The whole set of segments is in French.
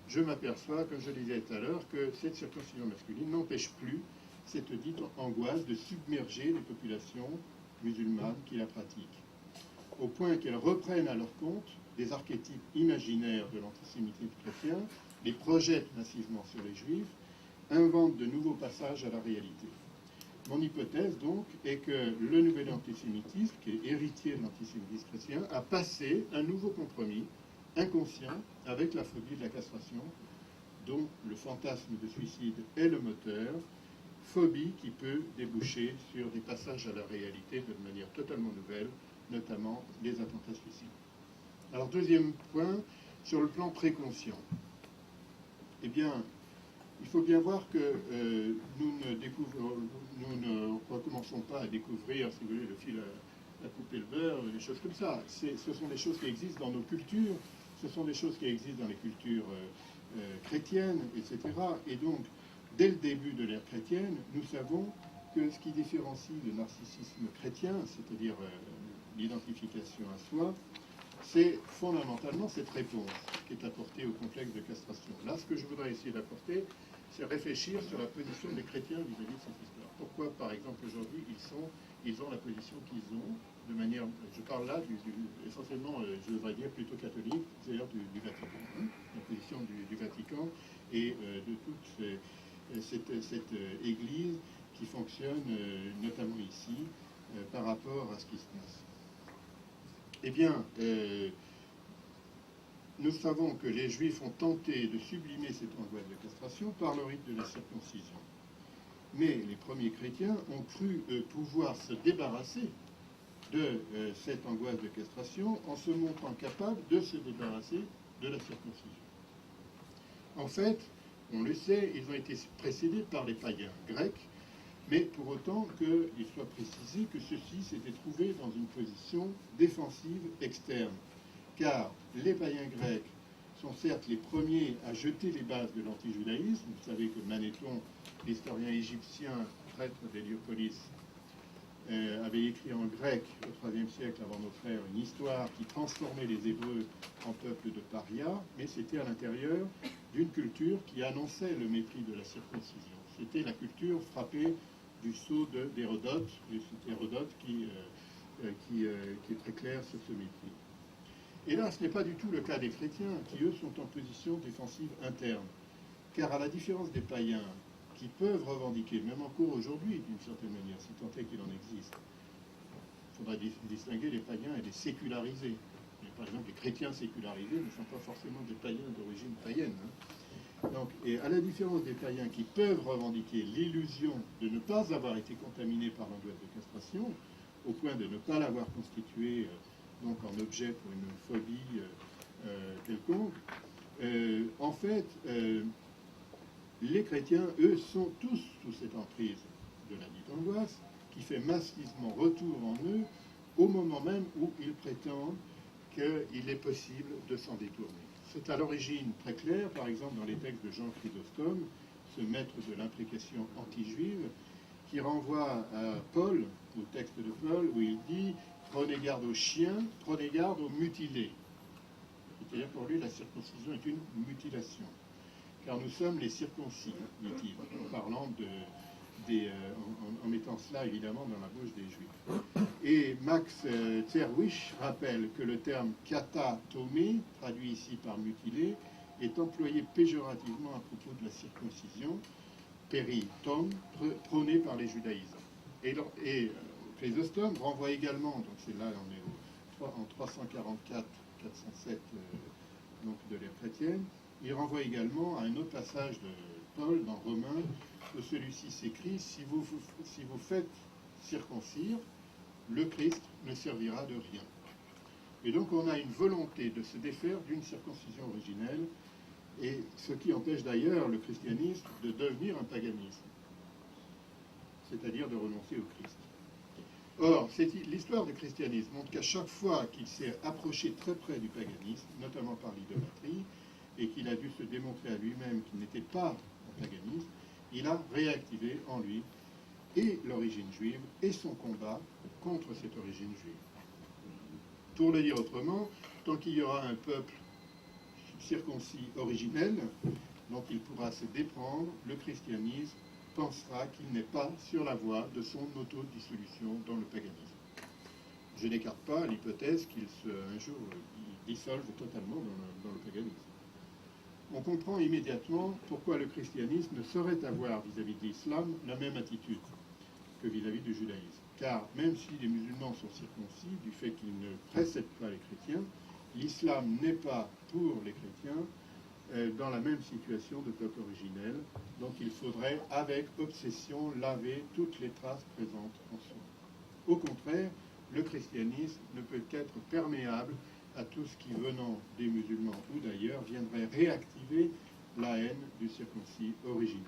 je m'aperçois, comme je le disais tout à l'heure, que cette circoncision masculine n'empêche plus cette dite angoisse de submerger les populations musulmanes qui la pratiquent, au point qu'elles reprennent à leur compte des archétypes imaginaires de l'antisémitisme chrétien, les projettent massivement sur les juifs, inventent de nouveaux passages à la réalité. Mon hypothèse, donc, est que le nouvel antisémitisme, qui est héritier de l'antisémitisme chrétien, a passé un nouveau compromis inconscient avec la phobie de la castration, dont le fantasme de suicide est le moteur, phobie qui peut déboucher sur des passages à la réalité de manière totalement nouvelle, notamment les attentats suicides. Alors, deuxième point, sur le plan préconscient. Eh bien, il faut bien voir que nous ne recommençons pas à découvrir, si vous voulez, le fil à couper le beurre, des choses comme ça. Ce sont des choses qui existent dans nos cultures, ce sont des choses qui existent dans les cultures chrétiennes, etc. Et donc, dès le début de l'ère chrétienne, nous savons que ce qui différencie le narcissisme chrétien, c'est-à-dire l'identification à soi, c'est fondamentalement cette réponse qui est apportée au complexe de castration. Là, ce que je voudrais essayer d'apporter, c'est réfléchir sur la position des chrétiens vis-à-vis de cette histoire. Pourquoi, par exemple, aujourd'hui, ils ont la position qu'ils ont, de manière, je parle là essentiellement, je devrais dire plutôt catholique, c'est-à-dire du Vatican, hein, la position du Vatican et de toute cette Église qui fonctionne, notamment ici, par rapport à ce qui se passe. Eh bien, nous savons que les Juifs ont tenté de sublimer cette angoisse de castration par le rite de la circoncision. Mais les premiers chrétiens ont cru pouvoir se débarrasser de cette angoisse de castration en se montrant capables de se débarrasser de la circoncision. En fait, on le sait, ils ont été précédés par les païens grecs, mais pour autant qu'il soit précisé que ceux-ci s'étaient trouvés dans une position défensive externe. Car les païens grecs sont certes les premiers à jeter les bases de l'antijudaïsme. Vous savez que Manéthon, l'historien égyptien, prêtre d'Héliopolis, avait écrit en grec au IIIe siècle avant notre ère une histoire qui transformait les Hébreux en peuple de parias, mais c'était à l'intérieur d'une culture qui annonçait le mépris de la circoncision. C'était la culture frappée du sceau d'Hérodote, et c'est Hérodote qui est très clair sur ce mépris. Et là, ce n'est pas du tout le cas des chrétiens, qui, eux, sont en position défensive interne. Car à la différence des païens, qui peuvent revendiquer, même encore aujourd'hui, d'une certaine manière, si tant est qu'il en existe, il faudra distinguer les païens et les sécularisés. Mais, par exemple, les chrétiens sécularisés ne sont pas forcément des païens d'origine païenne. Hein. Donc, et à la différence des païens qui peuvent revendiquer l'illusion de ne pas avoir été contaminés par l'angoisse de castration, au point de ne pas l'avoir constitué donc en objet pour une phobie quelconque, en fait, les chrétiens, eux, sont tous sous cette emprise de la dite angoisse, qui fait massivement retour en eux au moment même où ils prétendent qu'il est possible de s'en détourner. C'est à l'origine très clair, par exemple, dans les textes de Jean Chrysostome, ce maître de l'imprécation anti-juive, qui renvoie à Paul, au texte de Paul, où il dit « Prenez garde aux chiens, prenez garde aux mutilés ». C'est-à-dire pour lui, la circoncision est une mutilation. Car nous sommes les circoncis, dit-il, en parlant en mettant cela évidemment dans la bouche des Juifs. Et Max Zerwich rappelle que le terme katatomé, traduit ici par mutilé, est employé péjorativement à propos de la circoncision, péritom, prônée par les judaïsants. Et Chrysostome renvoie également, donc c'est là on est en 344-407 donc de l'ère chrétienne, il renvoie également à un autre passage de Paul dans Romains, où celui-ci s'écrit « Si vous faites circoncire, le Christ ne servira de rien ». Et donc on a une volonté de se défaire d'une circoncision originelle, et ce qui empêche d'ailleurs le christianisme de devenir un paganisme, c'est-à-dire de renoncer au Christ. Or, l'histoire du christianisme montre qu'à chaque fois qu'il s'est approché très près du paganisme, notamment par l'idolâtrie, et qu'il a dû se démontrer à lui-même qu'il n'était pas un paganisme, il a réactivé en lui et l'origine juive et son combat contre cette origine juive. Pour le dire autrement, tant qu'il y aura un peuple circoncis originel dont il pourra se déprendre, le christianisme pensera qu'il n'est pas sur la voie de son autodissolution dans le paganisme. Je n'écarte pas l'hypothèse un jour dissolve totalement dans le paganisme. On comprend immédiatement pourquoi le christianisme ne saurait avoir vis-à-vis de l'islam la même attitude que vis-à-vis du judaïsme. Car même si les musulmans sont circoncis du fait qu'ils ne précèdent pas les chrétiens, l'islam n'est pas pour les chrétiens dans la même situation de peuple originel, dont il faudrait avec obsession laver toutes les traces présentes en soi. Au contraire, le christianisme ne peut qu'être perméable à tout ce qui, venant des musulmans ou d'ailleurs, viendrait réactiver la haine du circoncis originel.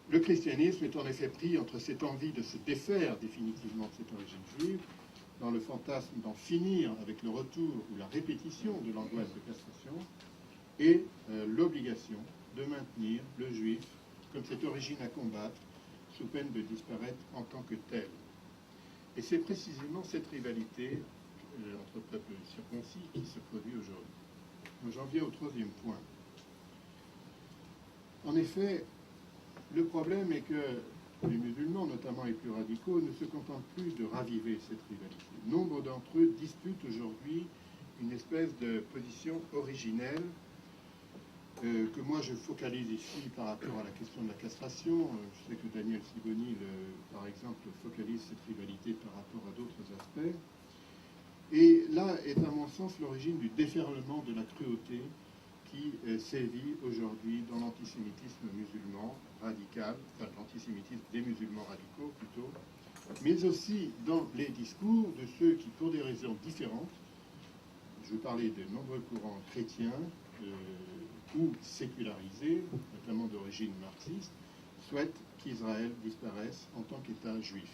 Le christianisme est en effet pris entre cette envie de se défaire définitivement de cette origine juive, dans le fantasme d'en finir avec le retour ou la répétition de l'angoisse de castration, et l'obligation de maintenir le juif comme cette origine à combattre, sous peine de disparaître en tant que telle. Et c'est précisément cette rivalité entre peuples circoncis qui se produit aujourd'hui. J'en viens au troisième point. En effet, le problème est que les musulmans, notamment les plus radicaux, ne se contentent plus de raviver cette rivalité. Nombre d'entre eux disputent aujourd'hui une espèce de position originelle que moi je focalise ici par rapport à la question de la castration. Je sais que Daniel Sibony, par exemple, focalise cette rivalité par rapport à d'autres aspects. Et là est à mon sens l'origine du déferlement de la cruauté qui sévit aujourd'hui dans l'antisémitisme musulman radical, enfin l'antisémitisme des musulmans radicaux plutôt, mais aussi dans les discours de ceux qui, pour des raisons différentes, je veux parler de nombreux courants chrétiens ou sécularisés, notamment d'origine marxiste, souhaitent qu'Israël disparaisse en tant qu'État juif.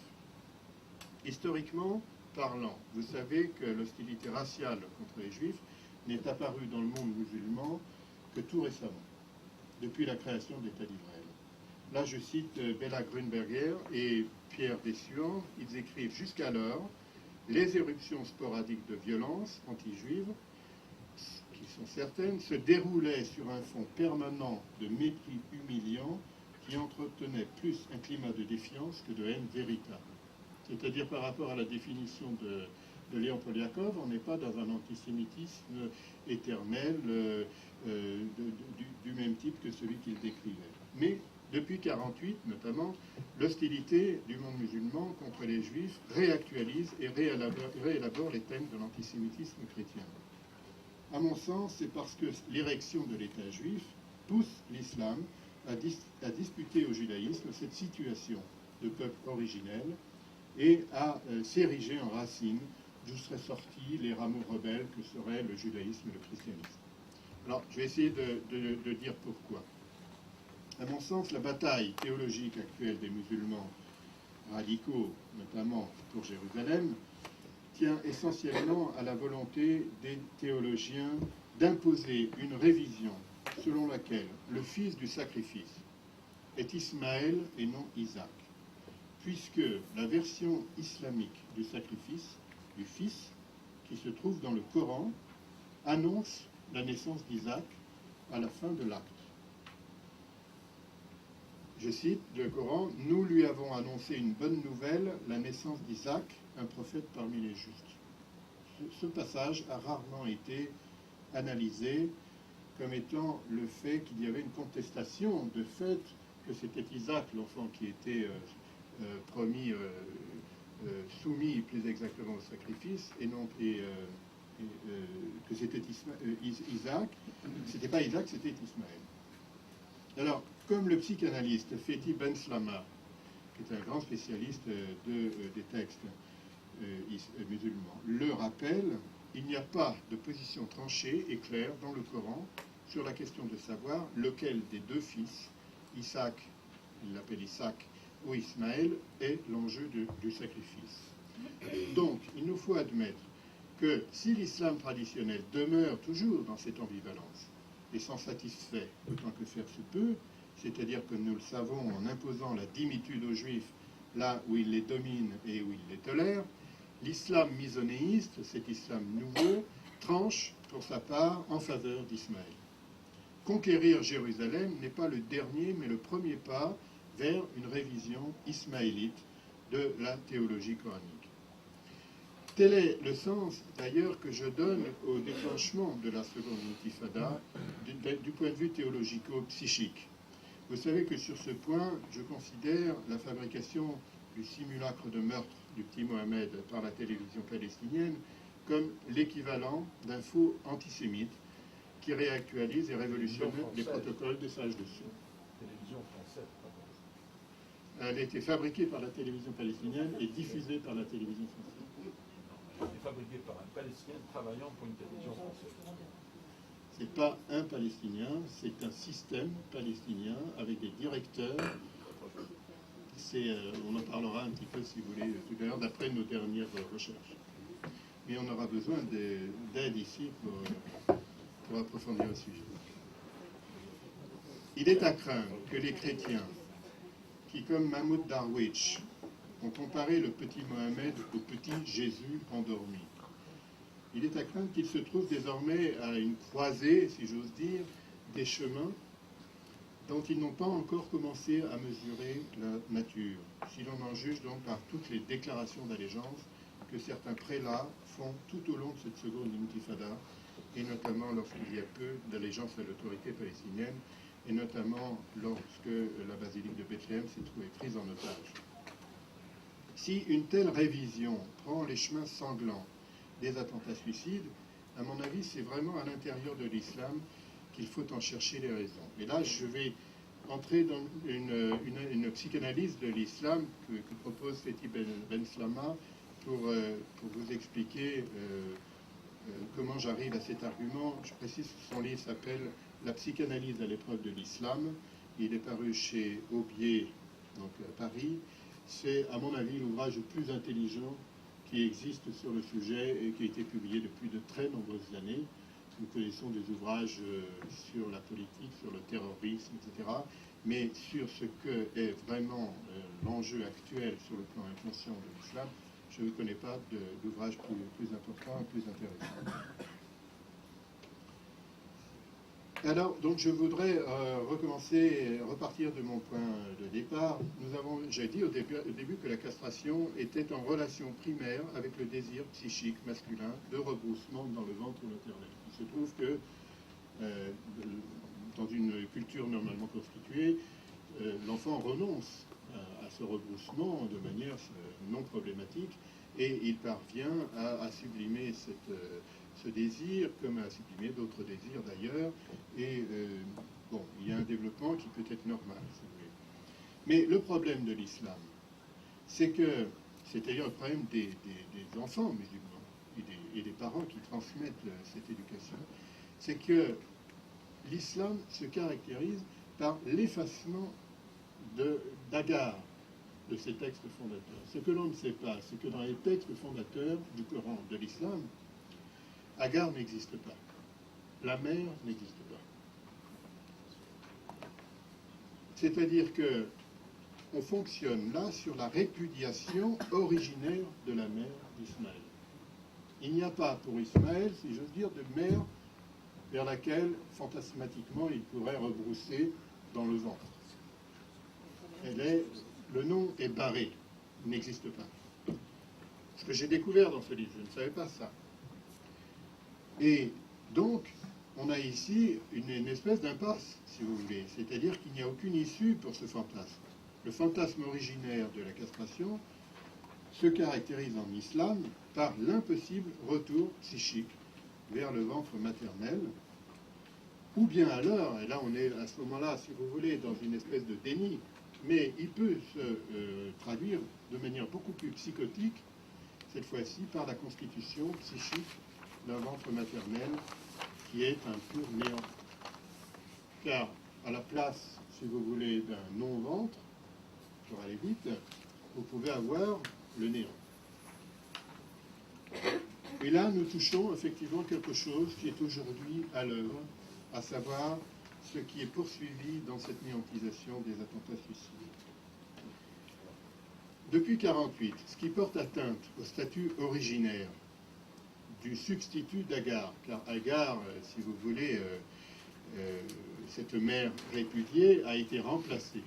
Historiquement parlant, vous savez que l'hostilité raciale contre les juifs n'est apparue dans le monde musulman que tout récemment, depuis la création de l'État d'Israël. Là, je cite Bella Grünberger et Pierre Dessuan. Ils écrivent « Jusqu'alors, les éruptions sporadiques de violence anti-juive, qui sont certaines, se déroulaient sur un fond permanent de mépris humiliant qui entretenait plus un climat de défiance que de haine véritable. » C'est-à-dire, par rapport à la définition de Léon Poliakov, on n'est pas dans un antisémitisme éternel du même type que celui qu'il décrivait. Mais depuis 1948, notamment, l'hostilité du monde musulman contre les juifs réactualise et réélabore les thèmes de l'antisémitisme chrétien. À mon sens, c'est parce que l'érection de l'État juif pousse l'islam à disputer au judaïsme cette situation de peuple originel et à s'ériger en racine d'où seraient sortis les rameaux rebelles que seraient le judaïsme et le christianisme. Alors, je vais essayer de dire pourquoi. À mon sens, la bataille théologique actuelle des musulmans radicaux, notamment pour Jérusalem, tient essentiellement à la volonté des théologiens d'imposer une révision selon laquelle le fils du sacrifice est Ismaël et non Isaac, puisque la version islamique du sacrifice, du fils, qui se trouve dans le Coran, annonce la naissance d'Isaac à la fin de l'acte. Je cite le Coran, « Nous lui avons annoncé une bonne nouvelle, la naissance d'Isaac, un prophète parmi les justes. » Ce passage a rarement été analysé comme étant le fait qu'il y avait une contestation de fait que c'était Isaac, l'enfant qui était promis, soumis plus exactement au sacrifice, et non que c'était Isaac. C'était pas Isaac, c'était Ismaël. Alors, comme le psychanalyste Fethi Ben Slama, qui est un grand spécialiste des textes musulmans, le rappelle, il n'y a pas de position tranchée et claire dans le Coran sur la question de savoir lequel des deux fils, Isaac, il l'appelle Isaac, ou Ismaël, est l'enjeu du sacrifice. Donc, il nous faut admettre que si l'islam traditionnel demeure toujours dans cette ambivalence et s'en satisfait autant que faire se peut, c'est-à-dire que nous le savons en imposant la dimitude aux juifs là où il les domine et où il les tolère, l'islam misonéiste, cet islam nouveau, tranche pour sa part en faveur d'Ismaël. Conquérir Jérusalem n'est pas le dernier, mais le premier pas vers une révision ismaélite de la théologie coranique. Tel est le sens, d'ailleurs, que je donne au déclenchement de la seconde intifada du point de vue théologico-psychique. Vous savez que sur ce point, je considère la fabrication du simulacre de meurtre du petit Mohamed par la télévision palestinienne comme l'équivalent d'un faux antisémite qui réactualise et révolutionne les protocoles des sages de Sion. Télévision française, elle a été fabriquée par la télévision palestinienne et diffusée par la télévision française. Elle est fabriquée par un Palestinien travaillant pour une télévision française. C'est pas un Palestinien, c'est un système palestinien avec des directeurs. On en parlera un petit peu, si vous voulez, tout à l'heure, d'après nos dernières recherches. Mais on aura besoin d'aide ici pour approfondir le sujet. Il est à craindre que les chrétiens, qui, comme Mahmoud Darwish, ont comparé le petit Mohamed au petit Jésus endormi, il est à craindre qu'ils se trouvent désormais à une croisée, si j'ose dire, des chemins dont ils n'ont pas encore commencé à mesurer la nature, si l'on en juge donc par toutes les déclarations d'allégeance que certains prélats font tout au long de cette seconde intifada, et notamment lorsqu'il y a peu d'allégeance à l'autorité palestinienne, et notamment lorsque la basilique de Bethléem s'est trouvée prise en otage. Si une telle révision prend les chemins sanglants des attentats suicides, à mon avis, c'est vraiment à l'intérieur de l'islam qu'il faut en chercher les raisons. Et là, je vais entrer dans une psychanalyse de l'islam que propose Fethi Ben Slama pour vous expliquer comment j'arrive à cet argument. Je précise que son livre s'appelle « La psychanalyse à l'épreuve de l'islam ». Il est paru chez Aubier, donc à Paris. C'est, à mon avis, l'ouvrage le plus intelligent qui existe sur le sujet et qui a été publié depuis de très nombreuses années. Nous connaissons des ouvrages sur la politique, sur le terrorisme, etc. Mais sur ce que est vraiment l'enjeu actuel sur le plan inconscient de l'islam, je ne connais pas d'ouvrage plus important et plus intéressant. Alors, donc, je voudrais repartir de mon point de départ. J'ai dit au début que la castration était en relation primaire avec le désir psychique masculin de rebroussement dans le ventre maternel. Il se trouve que dans une culture normalement constituée, l'enfant renonce à ce rebroussement de manière non problématique et il parvient à sublimer ce désir, comme à supprimer d'autres désirs d'ailleurs, et il y a un développement qui peut être normal, si vous voulez. Mais le problème de l'islam, c'est que, c'est d'ailleurs le problème des enfants musulmans et des parents qui transmettent cette éducation, c'est que l'islam se caractérise par l'effacement d'Agar, de ces textes fondateurs. Ce que l'on ne sait pas, c'est que dans les textes fondateurs du Coran, de l'islam, Agar n'existe pas. La mère n'existe pas. C'est-à-dire que on fonctionne là sur la répudiation originaire de la mère d'Ismaël. Il n'y a pas pour Ismaël, si j'ose dire, de mère vers laquelle, fantasmatiquement, il pourrait rebrousser dans le ventre. Le nom est barré, il n'existe pas. Ce que j'ai découvert dans ce livre, je ne savais pas ça. Et donc, on a ici une espèce d'impasse, si vous voulez. C'est-à-dire qu'il n'y a aucune issue pour ce fantasme. Le fantasme originaire de la castration se caractérise en islam par l'impossible retour psychique vers le ventre maternel, ou bien alors, et là on est à ce moment-là, si vous voulez, dans une espèce de déni, mais il peut se traduire de manière beaucoup plus psychotique, cette fois-ci par la constitution psychique d'un ventre maternel qui est un pur néant. Car à la place, si vous voulez, d'un non-ventre, pour aller vite, vous pouvez avoir le néant. Et là, nous touchons effectivement quelque chose qui est aujourd'hui à l'œuvre, à savoir ce qui est poursuivi dans cette néantisation des attentats suicidaires. Depuis 1948, ce qui porte atteinte au statut originaire du substitut d'Agar. Car Agar, si vous voulez, cette mère répudiée a été remplacée.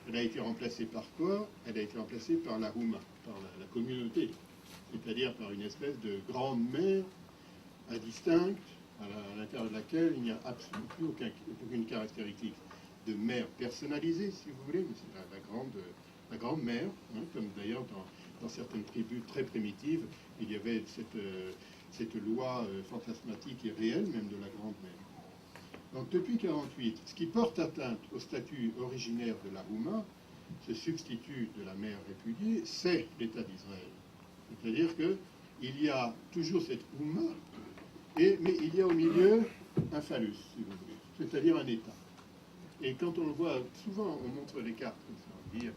Elle a été remplacée par quoi? Elle a été remplacée par la Houma, par la communauté, c'est-à-dire par une espèce de grande mère indistincte, à l'intérieur de laquelle il n'y a absolument plus aucune caractéristique de mère personnalisée, si vous voulez, mais c'est la grande mère, hein, comme d'ailleurs dans certaines tribus très primitives, il y avait cette loi fantasmatique et réelle, même de la grande mère. Donc depuis 1948, ce qui porte atteinte au statut originaire de la Houma, ce substitut de la mère répudiée, c'est l'État d'Israël. C'est-à-dire qu'il y a toujours cette Houma, mais il y a au milieu un phallus, si vous voulez, c'est-à-dire un État. Et quand on le voit, souvent on montre les cartes comme ça, on dit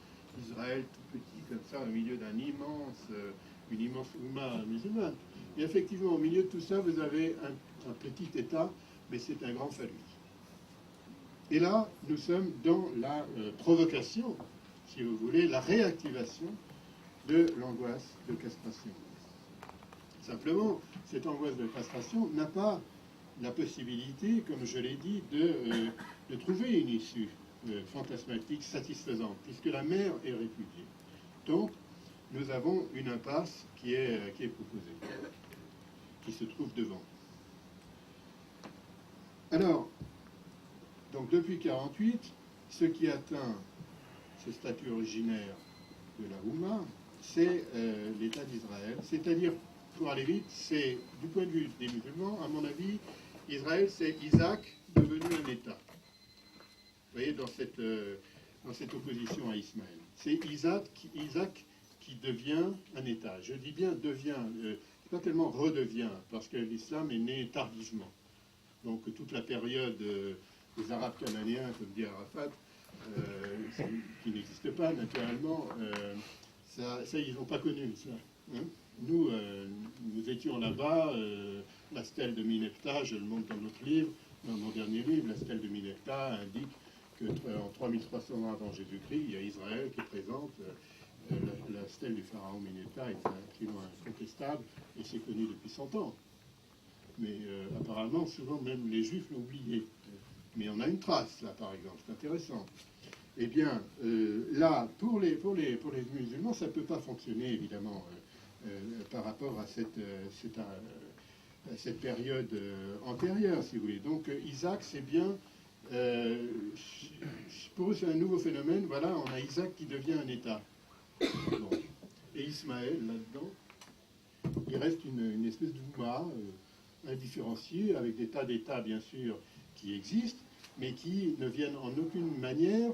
Israël tout petit comme ça, au milieu une immense Houma musulmane. Et effectivement, au milieu de tout ça, vous avez un petit État, mais c'est un grand phallus. Et là, nous sommes dans la provocation, si vous voulez, la réactivation de l'angoisse de castration. Simplement, cette angoisse de castration n'a pas la possibilité, comme je l'ai dit, de trouver une issue fantasmatique satisfaisante, puisque la mère est répudiée. Donc, nous avons une impasse qui est proposée, qui se trouve devant. Alors, donc depuis 1948, ce qui atteint ce statut originaire de la Houma, c'est l'État d'Israël. C'est-à-dire, pour aller vite, c'est, du point de vue des musulmans, à mon avis, Israël, c'est Isaac devenu un État. Vous voyez, dans cette opposition à Ismaël. C'est Isaac qui devient un État. Je dis bien devient, pas tellement redevient, parce que l'islam est né tardivement. Donc toute la période des Arabes cananéens, comme dit Arafat, qui n'existe pas naturellement, ça ils n'ont pas connu ça. Hein. Nous étions là-bas, la stèle de Minepta, je le montre dans notre livre, dans mon dernier livre, la stèle de Minepta indique qu'en 3300 ans avant Jésus-Christ, il y a Israël qui présente la stèle du pharaon Minepta est un triomphe incontestable et c'est connu depuis 100 ans. Mais apparemment, souvent même les Juifs l'ont oublié. Mais on a une trace, là, par exemple, c'est intéressant. Eh bien, là, pour les musulmans, ça ne peut pas fonctionner, évidemment, par rapport à cette période antérieure, si vous voulez. Donc, Isaac, c'est bien... pour eux, c'est un nouveau phénomène. Voilà, on a Isaac qui devient un État. Bon. Et Ismaël, là-dedans, il reste une espèce d'ouma indifférenciée, avec des tas d'États, bien sûr, qui existent, mais qui ne viennent en aucune manière,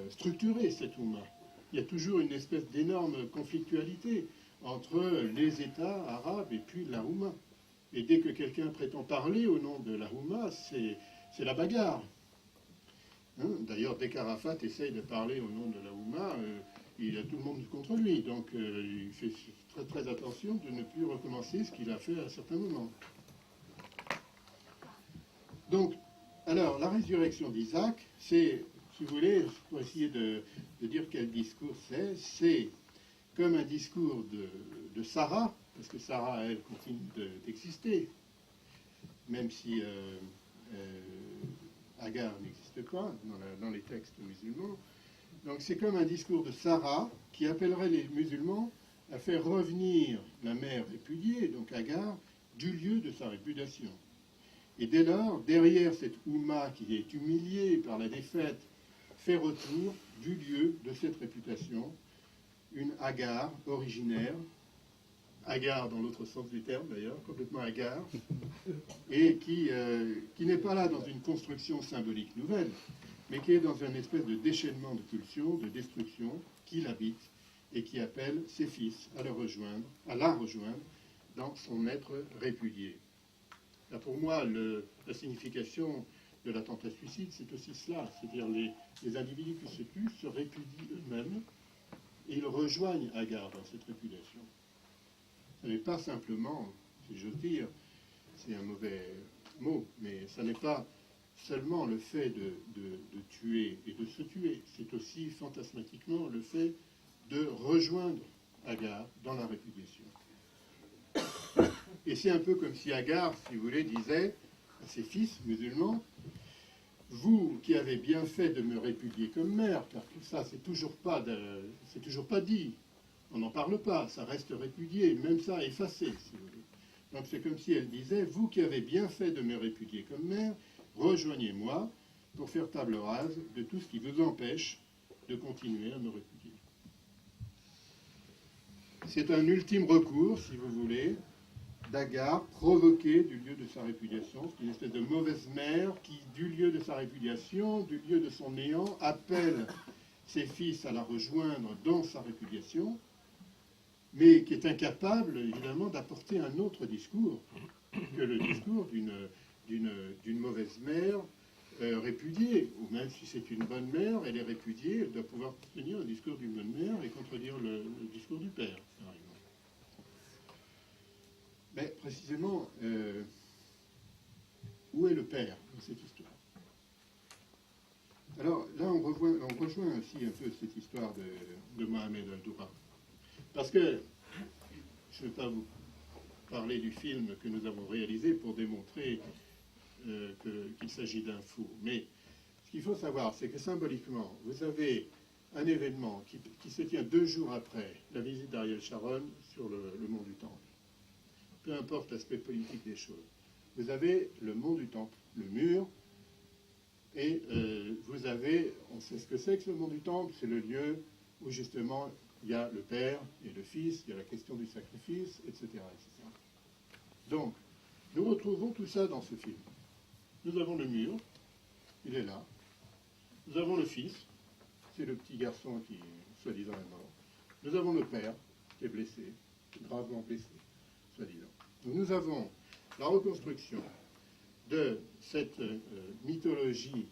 structurer cette ouma. Il y a toujours une espèce d'énorme conflictualité entre les États arabes et puis la Houma. Et dès que quelqu'un prétend parler au nom de la Houma, c'est la bagarre. Hein. D'ailleurs, dès qu'Arafat essaye de parler au nom de la Houma, il a tout le monde contre lui. Donc, il fait très très attention de ne plus recommencer ce qu'il a fait à certains moments. Donc, alors, la résurrection d'Isaac, c'est, si vous voulez, pour essayer de dire quel discours c'est comme un discours de Sarah, parce que Sarah, elle, continue d'exister, même si Agar n'existe pas dans les textes musulmans. Donc c'est comme un discours de Sarah qui appellerait les musulmans à faire revenir la mère répudiée, donc Agar, du lieu de sa répudiation. Et dès lors, derrière cette Ouma qui est humiliée par la défaite, fait retour du lieu de cette réputation une Agar originaire, Agar dans l'autre sens du terme d'ailleurs, complètement Agar, et qui n'est pas là dans une construction symbolique nouvelle, mais qui est dans une espèce de déchaînement de pulsions, de destruction, qui l'habite et qui appelle ses fils à la rejoindre dans son être répudié. Là, pour moi, la signification de l'attentat suicide, c'est aussi cela, c'est-à-dire les individus qui se tuent se répudient eux-mêmes et ils rejoignent Agar dans cette répudiation. Ce n'est pas simplement, si j'ose dire, c'est un mauvais mot, mais ce n'est pas seulement le fait de tuer et de se tuer, c'est aussi fantasmatiquement le fait de rejoindre Agar dans la répudiation. Et c'est un peu comme si Agar, si vous voulez, disait à ses fils musulmans, vous qui avez bien fait de me répudier comme mère, car que ça, c'est toujours pas dit, on n'en parle pas, ça reste répudié, même ça effacé, si vous voulez. Donc c'est comme si elle disait, vous qui avez bien fait de me répudier comme mère, rejoignez-moi pour faire table rase de tout ce qui vous empêche de continuer à me répudier. C'est un ultime recours, si vous voulez, d'Agar provoqué du lieu de sa répudiation. C'est une espèce de mauvaise mère qui, du lieu de sa répudiation, du lieu de son néant, appelle ses fils à la rejoindre dans sa répudiation, mais qui est incapable, évidemment, d'apporter un autre discours que le discours d'une mauvaise mère répudiée. Ou même si c'est une bonne mère, elle est répudiée, elle doit pouvoir tenir le discours d'une bonne mère et contredire le discours du père, par exemple. Mais précisément, où est le père dans cette histoire? Alors là, on rejoint aussi un peu cette histoire de Mohamed Al-Doura. Parce que, je ne vais pas vous parler du film que nous avons réalisé pour démontrer qu'il s'agit d'un fou, mais ce qu'il faut savoir, c'est que symboliquement, vous avez un événement qui se tient 2 jours après la visite d'Ariel Sharon sur le mont du Temple. Peu importe l'aspect politique des choses. Vous avez le mont du Temple, le mur, et vous avez, on sait ce que c'est que le mont du Temple, c'est le lieu où justement il y a le Père et le Fils, il y a la question du sacrifice, etc. etc. Donc, nous retrouvons tout ça dans ce film. Nous avons le mur, il est là. Nous avons le Fils, c'est le petit garçon qui, soi-disant, est mort. Nous avons le Père, qui est blessé, gravement blessé, soi-disant. Donc nous avons la reconstruction de cette mythologie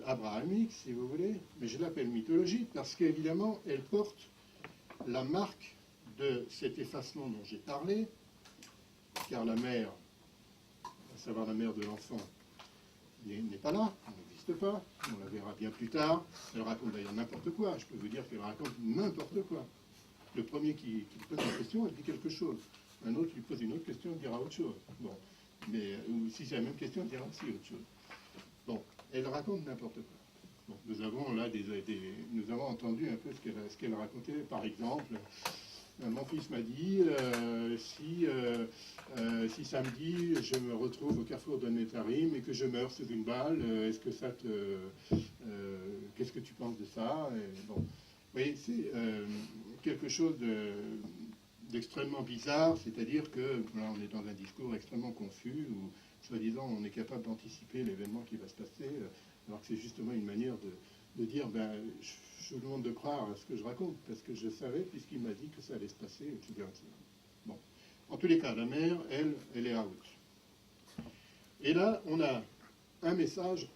abrahamique, si vous voulez, mais je l'appelle mythologie parce qu'évidemment, elle porte la marque de cet effacement dont j'ai parlé, car la mère, à savoir la mère de l'enfant, n'est pas là, elle n'existe pas, on la verra bien plus tard. Elle raconte d'ailleurs n'importe quoi, je peux vous dire qu'elle raconte n'importe quoi. Le premier qui pose une question, elle dit quelque chose. Un autre lui pose une autre question, elle dira autre chose. Bon. Mais ou si c'est la même question, elle dira aussi autre chose. Bon, elle raconte n'importe quoi. Bon, nous avons là nous avons entendu un peu ce qu'elle racontait. Par exemple, mon fils m'a dit si samedi je me retrouve au carrefour de Netarim et que je meurs sous une balle, est-ce que ça te qu'est-ce que tu penses de ça? Et, bon, vous voyez, c'est quelque chose d'extrêmement bizarre, c'est-à-dire que là, on est dans un discours extrêmement confus où, soi-disant, on est capable d'anticiper l'événement qui va se passer, alors que c'est justement une manière de dire, ben, je vous demande de croire à ce que je raconte, parce que je savais, puisqu'il m'a dit que ça allait se passer, etc. Bon. En tous les cas, la mère, elle est out. Et là, on a un message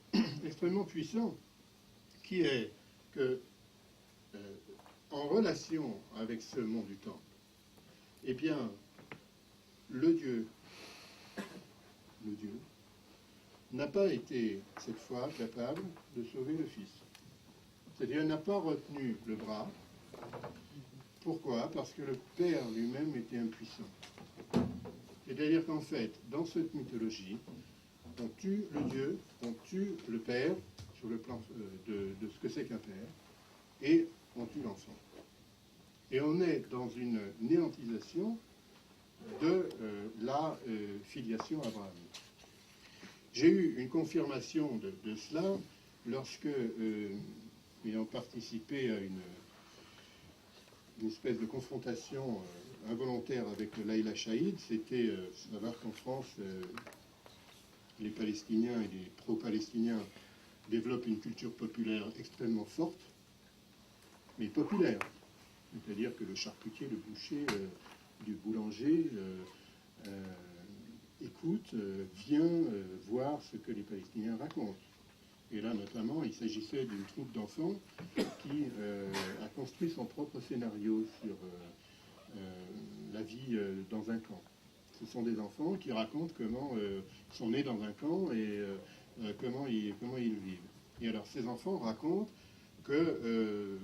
extrêmement puissant, qui est que, en relation avec ce monde du temps, eh bien, le Dieu n'a pas été, cette fois, capable de sauver le Fils. C'est-à-dire, il n'a pas retenu le bras. Pourquoi? Parce que le Père lui-même était impuissant. C'est-à-dire qu'en fait, dans cette mythologie, on tue le Dieu, on tue le Père, sur le plan de ce que c'est qu'un Père, et on tue l'enfant. Et on est dans une néantisation de la filiation abrahamique. J'ai eu une confirmation de cela lorsque, ayant participé à une espèce de confrontation involontaire avec Laïla Chaïd, c'était savoir qu'en France, les Palestiniens et les pro-Palestiniens développent une culture populaire extrêmement forte, mais populaire. C'est-à-dire que le charcutier, le boucher, du boulanger écoute, vient voir ce que les Palestiniens racontent. Et là, notamment, il s'agissait d'une troupe d'enfants qui a construit son propre scénario sur la vie dans un camp. Ce sont des enfants qui racontent comment ils sont nés dans un camp et comment ils vivent. Et alors, ces enfants racontent que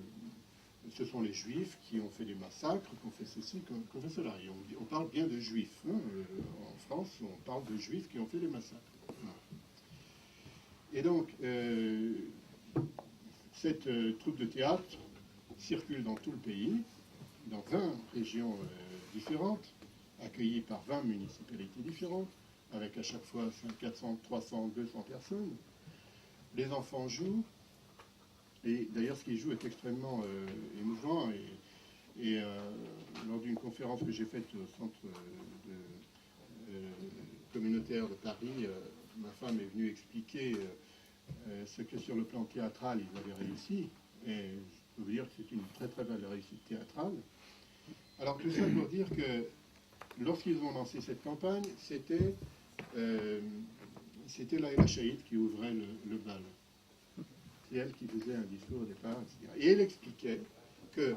ce sont les Juifs qui ont fait des massacres, qui ont fait ceci, qui ont fait cela. Et on parle bien de Juifs. Hein. En France, on parle de Juifs qui ont fait des massacres. Et donc, cette troupe de théâtre circule dans tout le pays, dans 20 régions différentes, accueillies par 20 municipalités différentes, avec à chaque fois 400, 300, 200 personnes. Les enfants jouent, et d'ailleurs ce qu'ils jouent est extrêmement émouvant. Et lors d'une conférence que j'ai faite au centre communautaire de Paris, ma femme est venue expliquer ce que sur le plan théâtral ils avaient réussi. Et je peux vous dire que c'est une très très belle réussite théâtrale. Alors tout ça pour dire que lorsqu'ils ont lancé cette campagne, c'était Laïla Chaïd qui ouvrait le bal. C'est elle qui faisait un discours au départ, etc. Et elle expliquait que